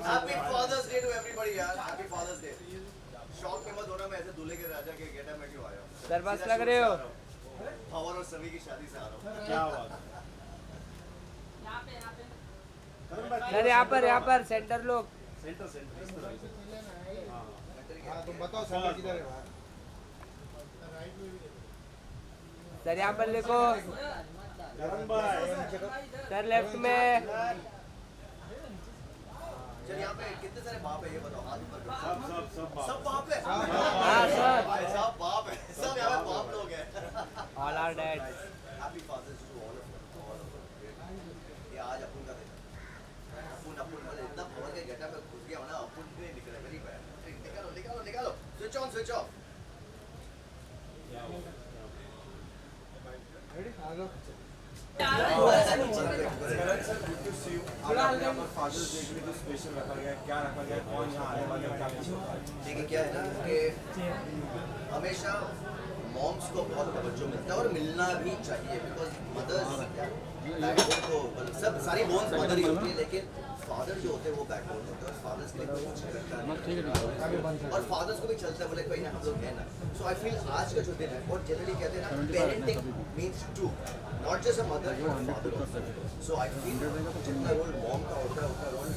Happy father's day to everybody यार, happy father's day. Shock में मत होना, मैं ऐसे दूल्हे के राजा के गेटअप में क्यों आया हूं। सर बस लग रहे हो। पावर और सभी की शादी से आ रहा हूं। क्या बात है। सर यहाँ पर सेंटर लोग। सेंटर सेंटर इस तरह से। हाँ तुम बताओ सेंटर किधर है। सर यहाँ पर देखो। करण भाई सर लेफ्ट में। चल यहाँ पे कितने सारे बाप है ये बताओ, हाथ ऊपर करो। सब बाप है। हाँ सर। भाई साहब बाप है, सब यहाँ पे बाप लोग हैं। All are dad. Happy father's to all of you. ये आज अपन का दिन है। अपन मतलब इतना पावर के गेटअप में घुस गया हो ना, अपन नहीं निकले, वेरी बैड। निकालो switch on switch off. Ready आ जाओ। फादर्स डे के लिए जो स्पेशल रखा गया है, क्या रखा गया है, कौन यहाँ आने वाले हैं, क्या कुछ होता है? देखिए क्या है ना कि हमेशा मॉम्स को बहुत तवज्जो मिलता है और मिलना भी चाहिए, बिकॉज मदर्स बैकबोन तो सब सारी बोन्स मदर ही होती है, लेकिन फादर जो होते हैं वो बैकबोन होते हैं और फादर्स के लिए कोई कुछ नहीं करता है और फादर्स को भी चलता है, बोले कोई ना हम लोग है ना। सो आई फील आज का जो दिन है और जनरली कहते हैं ना parenting means to, not just a mother but father also. So I feel जितना रोल मॉम का होता है उतना रोल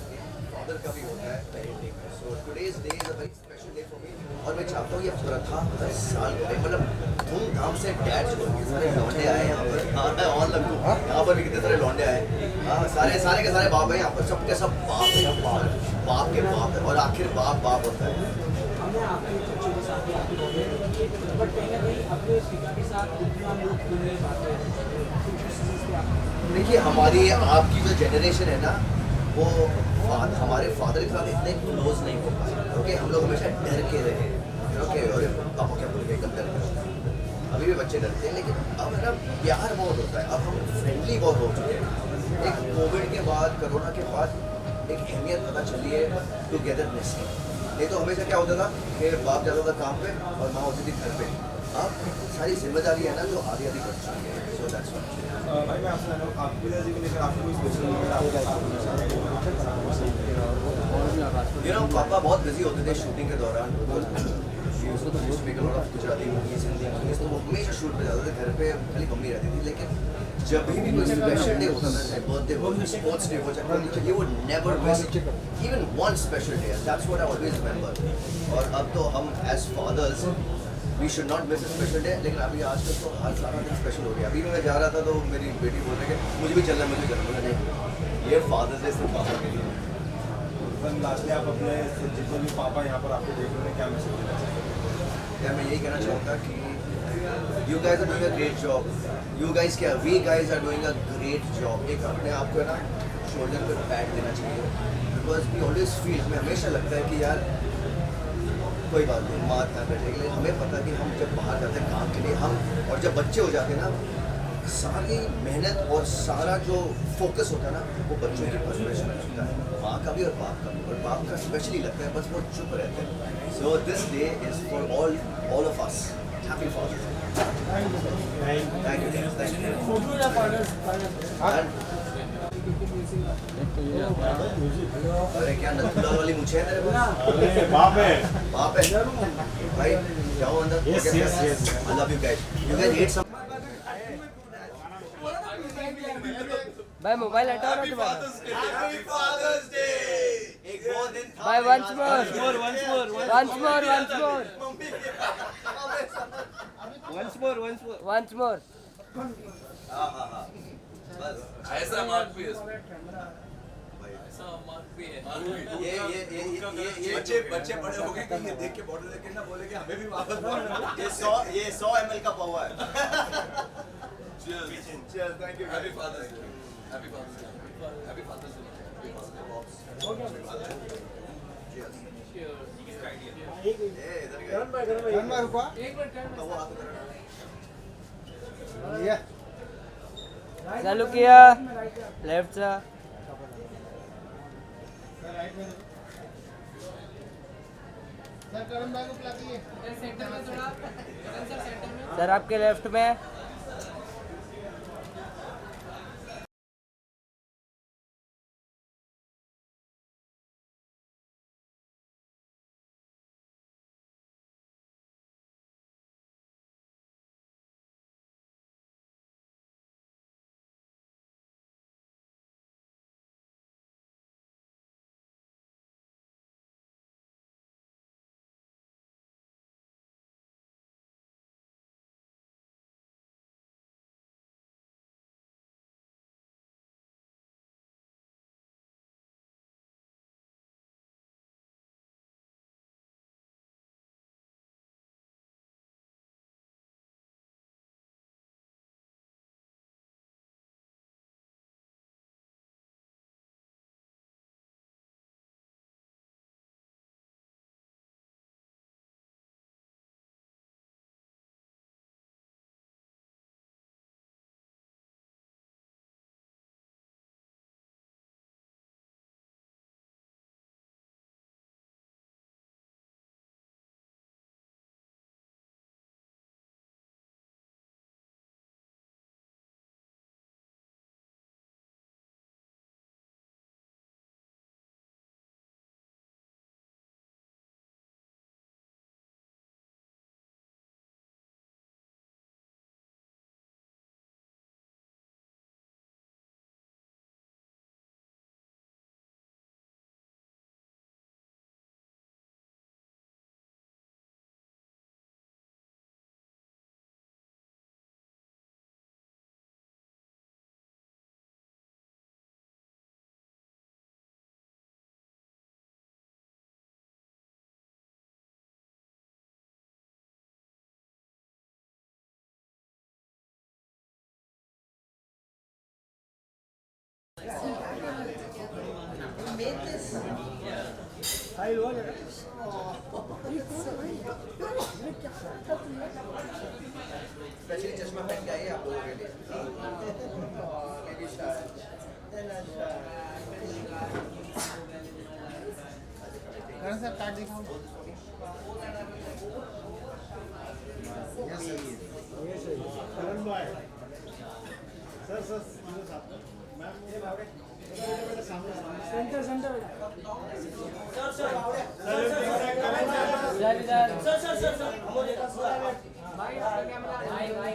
फादर का भी होता है पेरेंटिंग में। So today's day is a very special day for me और मैं चाहता हूँ ये प्रथा हर साल करें, मतलब धूमधाम से डैड जो सारे लौंडे आए यहाँ पर। हाँ और लगू यहाँ पर भी कितने सारे लौंडे आए। हाँ सारे के सारे बाप हैं यहाँ पर, सबके सब बाप है, बाप के बाप है और आखिर बाप होता है। हमने आपके बच्चों के साथ बट कहीं ना कहीं अपने पिता के साथ उतना लोग जुड़ नहीं पाते हैं। देखिए हमारी आपकी जो जनरेशन है ना वो हमारे फादर के साथ इतने क्लोज नहीं हो पाए, क्योंकि हम लोग हमेशा डर के रहे। ओके अरे पापा क्या बोल गए, डर के अभी भी बच्चे डरते हैं, लेकिन अब ना प्यार बहुत होता है, अब हम फ्रेंडली बहुत हो चुके हैं। एक कोविड के बाद, कोरोना के बाद एक अहमियत पता चली है टुगेदरनेस की। नहीं तो हमेशा क्या होता था कि बाप जाता था काम पे और माँ होती थी घर पे। अब सारी जिम्मेदारी है ना जो आधी बढ़ चुकी है। सो दैट्स व्हाई भाई मैं आपसे जानूँ आपकी वजह को लेकर आपको कोई स्पेशल यू नो पापा बहुत बिजी होते थे शूटिंग के दौरान, गुजराती मूवीज, हिंदी मूवीज, तो वो हमेशा शूट पे जाते थे, घर पे खाली मम्मी रहती थी। लेकिन जब भी कोई स्पेशल डे होता था, चाहे बर्थडे हो, स्पोर्ट्स डे हो, चाहे ये वो never miss even one special day. That's what I always remember. और अब तो हम as fathers we should not miss a special day, लेकिन अभी आजकल तो हर सारा दिन स्पेशल हो गया। अभी मैं जा रहा था तो मेरी बेटी बोल रही है मुझे भी चलना नहीं, ये फादर्स डे सिर्फ पापा के लिए। लास्टली आप अपने जितने भी पापा यहाँ पर आपको देख रहे हैं क्या मैसेज देना चाहिए? क्या मैं यही कहना चाहूँगा कि you guys are doing a great job. We guys are doing a great job. एक अपने आप को है ना शोल्डर पर पैट देना चाहिए, बिकॉज वी ऑलवेज फील, हमें हमेशा लगता है कि यार कोई बात नहीं माँ ना बैठेगी, लेकिन हमें पता कि हम जब बाहर जाते हैं काम के लिए हम, और जब बच्चे हो जाते हैं ना सारी मेहनत और सारा जो फोकस होता है ना वो बच्चों की परवरिश में होता है, माँ का भी और बाप का भी। और बाप का स्पेशली लगता है बस वो चुप रहते हैं। So this day is for all of us. Happy father's day. Thank you. अरे क्या नथुलाल वाली मुझे है तेरे पास? बाप है भाई जाओ अंदर। Yes. I love you guys. You guys eat some. भाई मोबाइल हटाओ ना तुम्हारा। Happy Father's Day. एक वो दिन था भाई once more. once more. हाँ बस ऐसा मार्क भी है, ऐसा मार्क भी है। ये बच्चे बड़े हो गए कि ये देख के बॉटल लेके ना बोले कि हमें भी वापस ये 100 ml का पावा है। Cheers, thank you. Happy Father's Day. Happy Father's Day. Happy Father's Day. करण भाई रुको। ये चालू किया लेफ्ट से। सर आपके लेफ्ट में। स्पेशली चश्मा पहन के आइए आप लोगों के लिए Maybe shy. करण सर कार्ड दिखाओ करण भाई सर सर मेरे साथ मैम सेंटर सेंटर भाई आपका कैमरा भाई भाई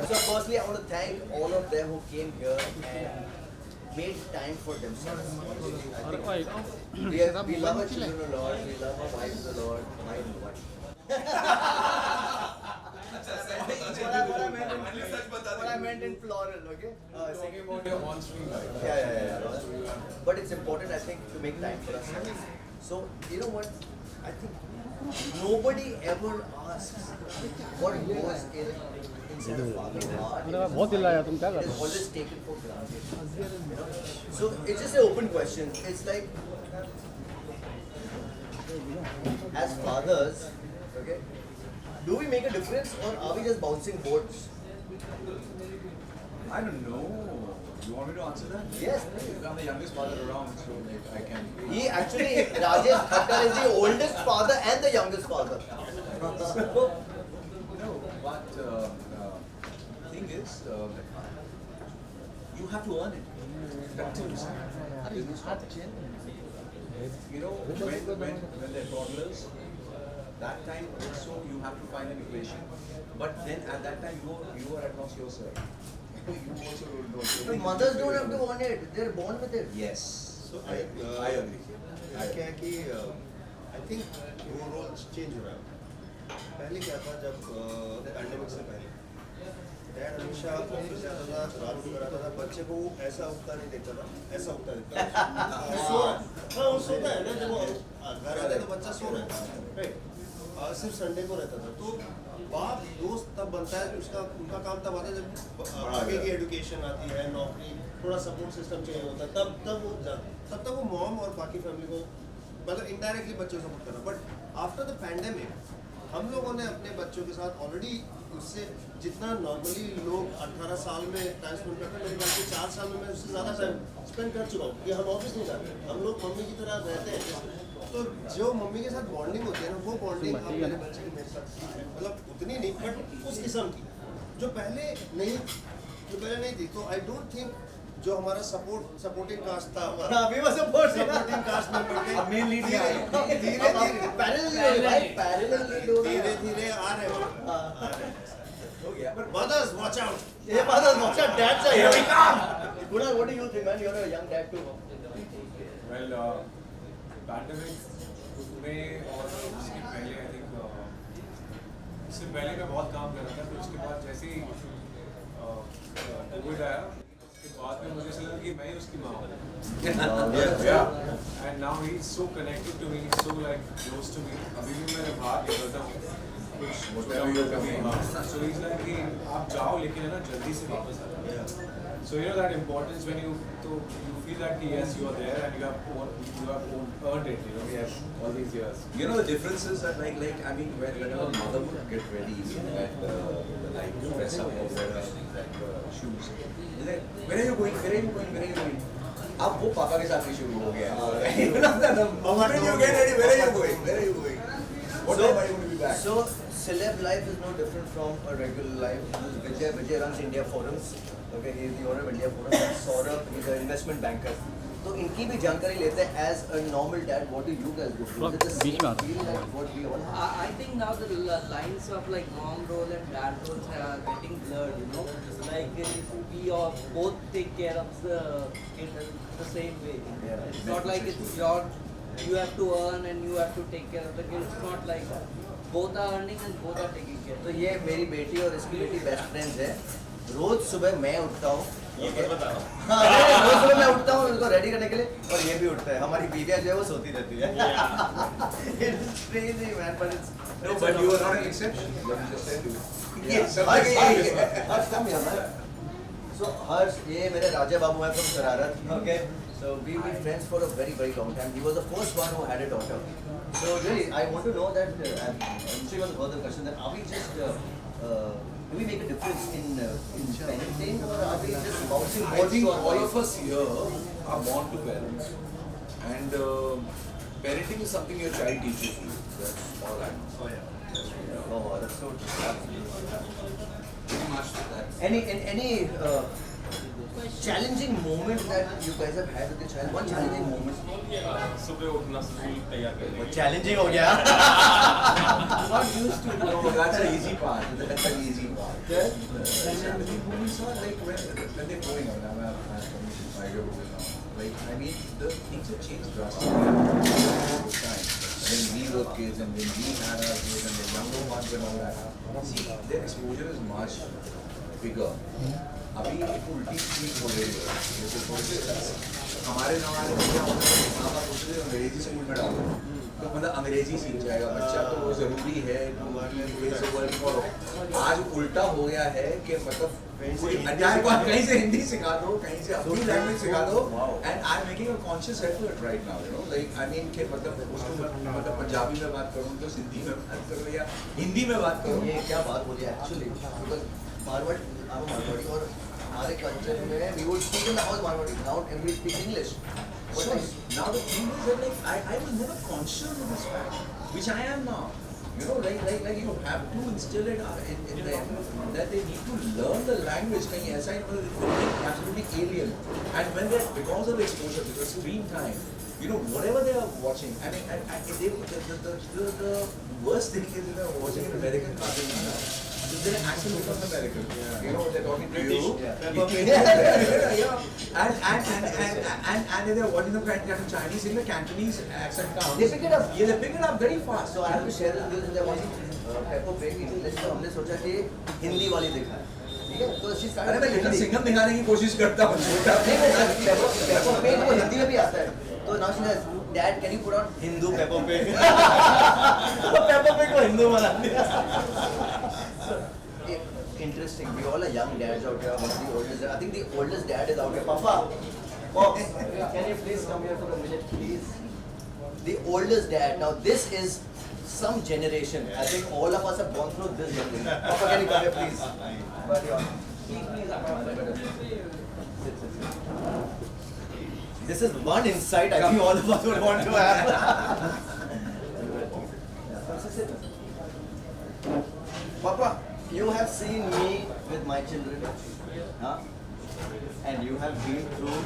So firstly, I want to thank all of them who came here and made time for themselves. We love our children a lot. We love our wives a lot. My what? What I meant in plural, okay? Second one. Yeah. But it's important, I think, to make time for us. So, you know what? I think nobody ever asks what goes inside a father's heart. बहुत दिलाया तुम क्या कर It's always taken for granted. You know? So it's just an open question. It's like, as fathers, okay, do we make a difference or are we just bouncing boards? I don't know. You want me to answer that? Yes. I'm the youngest father around, so like I can. He actually, Rajesh Thakkar is the oldest father and the youngest father. No, but thing is, you have to earn it. Continuously. Business strategy. You know, when they're toddlers, that time also you have to find an equation. But then at that time you are at loss yourself. You also don't. The mothers don't have to own it. They're born with it. Yes. So I agree. क्या है कि I think वो role change हो रहा है पहले क्या था जब पैंडेमिक से पहले डैड हमेशा ऑफिस जाता था रात को कराता था बच्चे को वो ऐसा उगता नहीं देखता था ऐसा उगता देखता था सो रहा है हाँ वो सोता है ना जब वो घर आता है तो बच्चा सो रहा है राइट सिर्फ संडे को रहता था तो बाप दोस्त तब बनता है कि उसका उनका काम तब आता है जब आगे की एजुकेशन आती है नौकरी थोड़ा सपोर्ट सिस्टम चाहिए होता है तब तब तक वो मॉम और बाकी फैमिली को मतलब इनडायरेक्टली बच्चों को सपोर्ट करना बट आफ्टर द पैंडेमिक हम लोगों ने अपने बच्चों के साथ ऑलरेडी उससे जितना नॉर्मली लोग 18 साल में टाइम स्पेंड करते हैं मेरी बात 4 साल में मैं उससे ज़्यादा टाइम स्पेंड कर चुका हूँ कि हम ऑफिस नहीं जाते हम लोग मम्मी की तरह रहते हैं तो जो मम्मी के साथ बॉन्डिंग होती है ना वो बॉन्डिंग अब मेरे बच्चे की मेरे साथ मतलब उतनी नहीं बट उस किस्म की जो पहले नहीं थी तो आई डोंट थिंक जो हमारा सपोर्टिंग कास्ट था हमारा सपोर्टिंग कास्ट में धीरे धीरे आ रहे हो गया mothers watch out Hey, fathers, watch out, dads are here. Kunal, what do you think, man? You're a young dad too. Well, pandemic में और उसके पहले आई थिंक इससे पहले मैं बहुत काम कर रहा था फिर उसके बाद जैसे ही कोविड आया उसके बाद में मुझे ऐसा लगा कि मैं ही उसकी माँ हूँ and now he is so connected to me so like close to me अभी भी मैं बाहर निकलता हूँ कुछ सो इज लाइक कि आप जाओ लेकिन है ना जल्दी से वापस आ जाओ So you know that importance when you feel that yes you are there and you have earned it, you know, yes, all these years. You know the difference is that like I mean whenever mother would get ready and like dress up or wear like shoes, like where are you going? अब वो पापा के साथ ही शुरू हो गया है. You know that the moment you get ready, where are you going? What time are you going to be back? So, celeb life is no different from a regular life. Vijay runs India Forums. Okay, he is the owner of India Forum. Saurabh is an investment banker. तो इनकी भी जानकारी लेते हैं as a normal dad. What do you guys do? Is it the same feel like what we all have? I think now the lines of like mom role and dad roles are getting blurred, you know. Like if we both take care of the kid the same way. Yeah. It's not like it's your you have to earn and you have to take care of the kids. It's not like that. Both are earning and both are taking care. तो ये मेरी बेटी और इसकी बेटी best friends है। रोज सुबह मैं उठता हूँ, हाँ, रोज सुबह मैं उठता हूँ उनको रेडी करने के लिए, और ये भी उठता है। हमारी बीवियाँ जो है वो सोती रहती है। It's crazy man, but it's No, but you are not an exception. Let me just tell you. yes. Harsh, come here man. So Harsh, ये मेरे राजा बाबू हैं from शरारत, okay? So we've been friends for a very long time. He was the first one who had a daughter. So really, I want to know that. I'm sure you want to further question that. Are we just do we make a difference in parenting, or are we just bouncing I balls think to our all wives? of us here are born to parents, and parenting is something your child teaches you. That's all I know. Oh yeah. Oh, that's so true. Pretty much that. Any challenging moment that you guys have had with your child? One challenging moment. सुबह उठना school तैयार करने Challenging हो गया. Not used to. No, that's the easy part. That's the easy part. Challenging moments are like when they're growing up. I'm 5-year-old now. Like I mean, the things have changed drastically over time. When we were kids and when we had our kids and the younger ones and all that. See, their exposure is much bigger. अभी एक उल्टी चीज हो रही है जैसे हमारे ज़माने में क्या होता है माँ बाप सोचते थे अंग्रेजी स्कूल में डालो तो मतलब अंग्रेजी सीख जाएगा बच्चा तो वो ज़रूरी है आज उल्टा हो गया है कि मतलब कहीं से हिंदी सिखा दो कहीं से अपनी लैंग्वेज सिखा दो and I am making a conscious effort right now you know like I mean कि मतलब उसको मतलब पंजाबी में बात करूँ तो सिंधी में बात करूँ या हिंदी में बात करूँ ये क्या बात बोली actually because Marwari I'm a Marwari और हमारे कल्चर में we would speak in the house Marwari now we speak English So now the thing is that like I was never conscious of this fact, which I am now. You know, like you have to instill it in them that they need to learn the language. कहीं ऐसा ही मतलब it will be absolutely alien. And when they because of exposure, because screen time, you know whatever they are watching. I mean, and they the worst thing is they're watching an American cartoon now. Their accent becomes American. You know, they're talking to you. Yeah. And they're watching the kind of Chinese in the Cantonese accent comes. They pick it up. Yeah, they pick it up very fast. so I have to share this with them watching Peppa Pig list में हमने सोचा कि हिंदी वाली दिखाएं ठीक है तो she started अरे मैं लिटिल सिंघम दिखाने की कोशिश करता हूँ Peppa Pig वो हिंदी में भी आता है तो now she says Dad can you put on Hindu Peppa Pig तो Peppa Pig को हिंदू बना दिया interesting we all are young dads out here one of the oldest I think the oldest dad is out here Papa Pops can you please come here for a minute please the oldest dad now this is some generation I think all of us have gone through this generation Papa can you come here please please this is one insight I think all of us would want to have Papa you have seen me with my children huh? and you have been through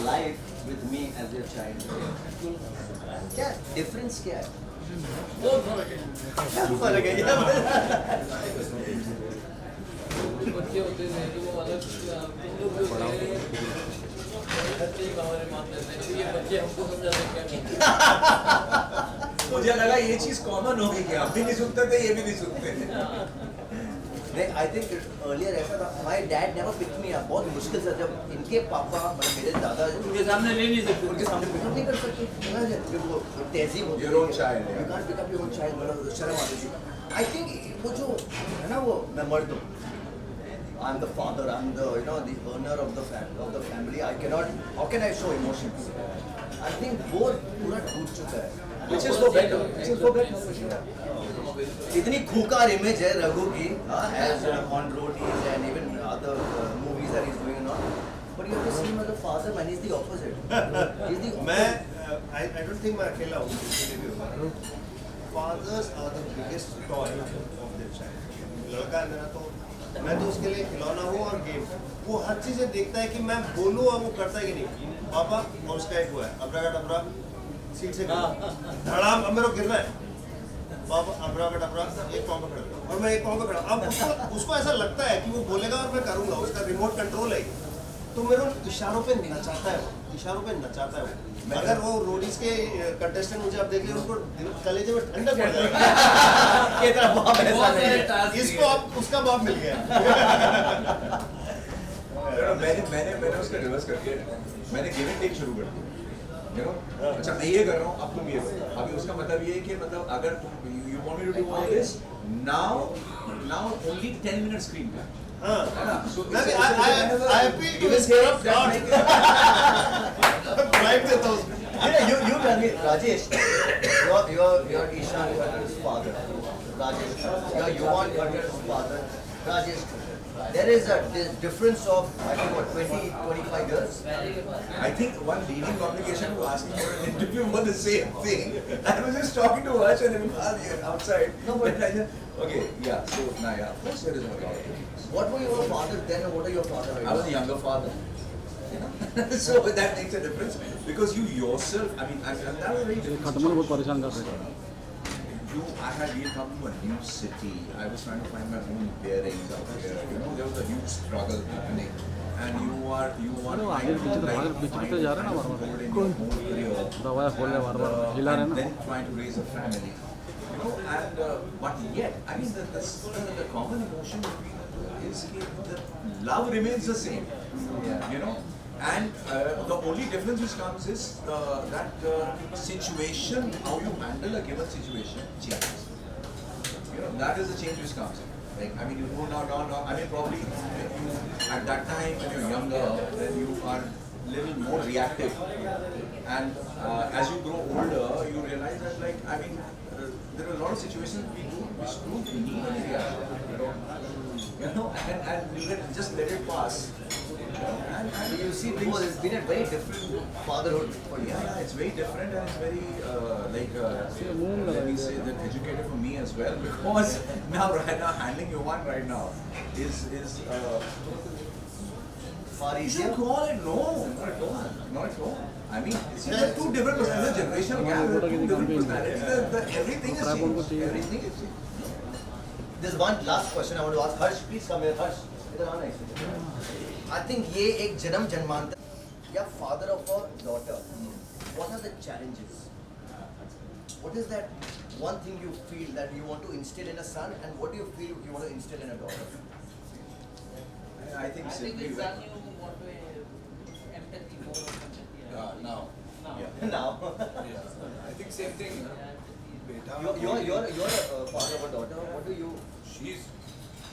life with me as your child क्या difference क्या है बहुत फर्क है क्या बच्चे होते हैं तो वो अलग तुम लोग जो होते हैं बच्चे ही हमारे मान लेते हैं ये बच्चे हमको समझाते क्या मुझे लगा ये चीज कॉमन हो गई क्या आप भी नहीं सुनते थे ये भी नहीं सुनते थे I think earlier ऐसा था my dad never picked me up बहुत मुश्किल से जब इनके पापा मतलब मेरे दादा उनके सामने ले नहीं सकते उनके सामने पिकअप नहीं कर सकते वो तहजीब होती Your own child, yeah. you can't pick up your own child मतलब शर्म आती थी I think वो जो है ना वो मैं मर्द हूँ I'm the father I'm the you know the owner of the family I cannot how can I show emotions I think वो पूरा टूट चुका है which is for better for sure इतनी खूंखार इमेज है रघु की as on roadies and even other movies that he's doing and all but you have to see him as a father man he's the opposite he's the मैं I don't think मैं अकेला हूँ fathers are the biggest toy of their child लड़का है मेरा तो मैं तो उसके लिए खिलौना हूँ और गेम वो हर चीज़ें देखता है कि मैं बोलूँ और वो करता है कि नहीं पापा और उसका एक हुआ है अब्राकडाब्रा सीट से धड़ाम अब मेरे को गिरना है पापा अब्राकडाब्रा एक पाँव पे खड़ा और मैं एक पाँव पे खड़ा अब उसको ऐसा लगता है कि वो बोलेगा और मैं करूँगा उसका रिमोट कंट्रोल है तो मेरे को इशारों पे नचाता है वो, इशारों पे नचाता है वो। अगर वो रोडीज के कंटेस्टेंट मुझे आप देख लें, उनको कलेजे में ठंडक पड़ जाएगी कि तेरा बाप ऐसा नहीं, इसको अब उसका बाप मिल गया। मैंने उसका रिवर्स करके मैंने गिव एंड टेक शुरू कर दिया, यू नो। अच्छा मैं ये कर रहा हूँ, अब तुम ये करो। अभी उसका मतलब ये है कि मतलब अगर तुम you want me to do all this now only 10 minute screen time, है ना? So I appeal to the spirit of God. Bribe देता हूँ उसको। You tell me, Rajesh, you're Ishan Khandel's father. Rajesh, you're Yuvan Khandel's father. Rajesh, there is a difference of, I think, what, 25 years? I think one leading communication was asking for an interview for the same thing. I was just talking to Harsh and Imran outside. No, but- Okay, yeah. So now, yeah, of course there is a lot of difference. What were your father then and what are your father right I was a now? younger father. You know? So that makes a difference because you yourself, I mean, that was very different. I had really come to a new city. I was trying to find my own bearings out here. You know, there was a huge struggle happening, and you are trying to find a foothold in your own career, and then trying to raise a family. You know, and but yet, I mean, the common emotion between the two is that love remains the same. You know. And the only difference which comes is that situation, how you handle a given situation changes. You know, that is the change which comes in. Like, I mean, you go now, I mean, probably you, at that time when you're younger, then you are little more reactive. And as you grow older, you realize that, like, I mean, there are a lot of situations which don't need any reaction. You know, and we just let it pass. And You see, because it's been a very different fatherhood for you. yeah, it's very different and it's very let me say that educated for me as well because right now handling Yuvan right now is Far you easier. should call it not at all. I mean, it's two different personalities, generational gap, two different personalities. Everything is changed. Everything is changed. There's one last question I want to ask. Harsh, please come here. Harsh, इधर आना actually. I think ये एक जन्म जन्मांतर या father of a daughter. What are the challenges? What is that one thing you feel that you want to instill in a son, and what do you feel you want to instill in a daughter? I think simply it's done you want to empathy more of empathy. now. Yeah. Now, I think same thing. you're a father of a daughter. What do you? She's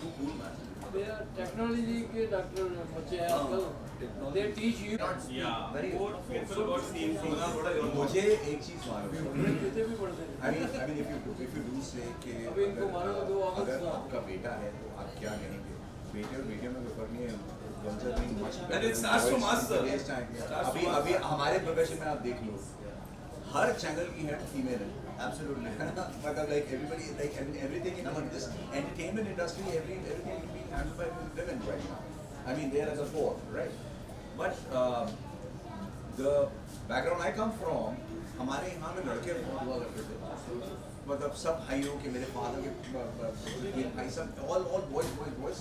too cool, man. Technology के doctor बच्चे हैं आजकल they teach you Very. मुझे एक चीज मालूम है कितने भी पढ़ते हैं I mean, if you do say कि अभी इनको मानो तो दो वापस अगर ना। आपका बेटा है तो आप क्या कहेंगे? बेटे और बेटियों में कोई फर्क नहीं है। One's are doing much better. And it starts from us, sir. Waste time. Starts from अभी हमारे प्रोफेशन में आप देख लो, हर चैनल की हेड फीमेल है। Absolutely. मतलब like everybody, like everything in our this entertainment industry, everything is being handled by women right now. I mean, they are at the fore, right? But the background I come from, हमारे यहाँ में लड़के बहुत हुआ करते थे। मतलब सब भाइयों के, मेरे father के तीन भाई, सब all boys.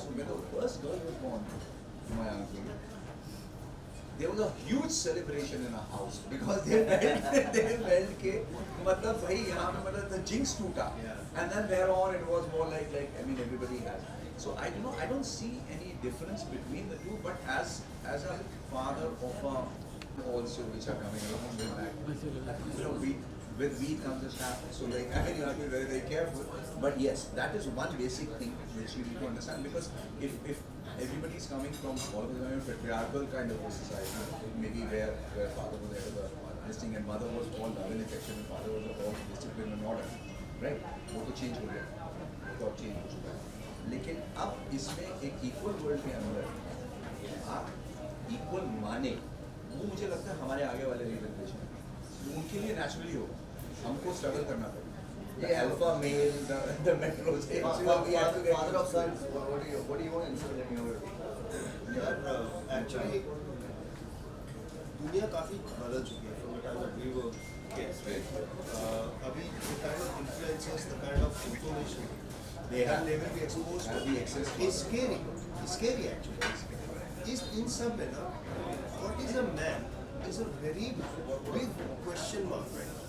So when the first girl was born to my uncle, there was a huge celebration in our house because they felt के मतलब भाई यहाँ पे मतलब the jinx टूटा, and then thereon it was more like I mean everybody has. So I don't see any difference between the two, but as a father of a also which are coming along with that, you know, with weed comes a staff. So like I mean you have to be very, very careful. But yes, that is one basic thing which you need to understand, because if everybody is coming from all of a patriarchal kind of a society, maybe where father was head of the this thing and mother was all love and affection and father was all discipline and order, right? वो तो change हो गया, वो तो अब change हो चुका है. लेकिन अब इसमें एक equal world के अंदर आप equal माने, वो मुझे लगता है हमारे आगे वाले जनरेशन उनके लिए naturally होगा. हमको struggle करना पड़ेगा. The alpha male, the metros, Father of sons. What do you want to instill in your? यार एक्चुअली दुनिया काफ़ी बदल चुकी है from the time that we were kids, right? अभी the kind of influences, the kind of information They have. they will be exposed Have to the access to. is scary. It's scary actually. इस इन सब में ना what is a man is a very big question mark right now.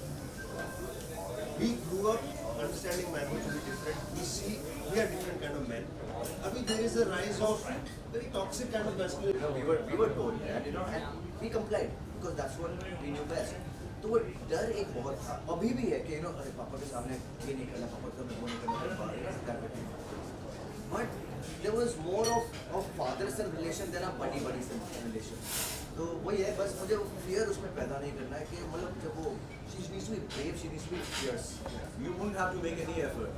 We grew up understanding manhood to be different. We are different kind of men. Abhi there is a rise of very toxic kind of masculinity. we were told that, and we complied because that's what we knew best. तो वो डर एक बहुत था, अभी भी है कि अरे पापा के सामने ये नहीं करना, पापा के सामने वो नहीं करना, but there was more of father son relation than a buddy son relation. तो वही है, बस मुझे fear उसमें पैदा नहीं करना है कि मतलब जब वो she needs to be brave, she needs to be fierce. You won't have to make any effort.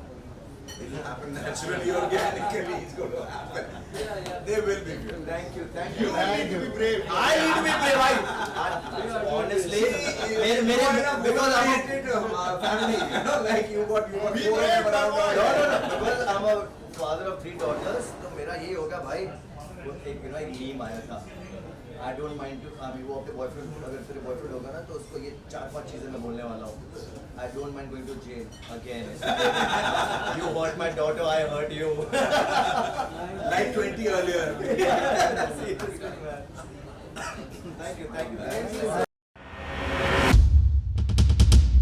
It will happen naturally, organically. It's going to happen. They will be good. Thank you. You need to be brave. I need to be brave. Honestly, because I'm a family, like you got Be four brave, of them around boy. the- because I'm a father of 3 daughters, तो मेरा ये होगा भाई, वो एक एक meme आया था, I don't mind to, वो अपने बॉयफ्रेंड, अगर तेरे बॉयफ्रेंड होगा ना तो उसको ये 4-5 चीजें मैं बोलने वाला हूँ. I don't mind going to jail again. You hurt my daughter, I hurt you. Like 20 earlier. Seriously, man. Thank you.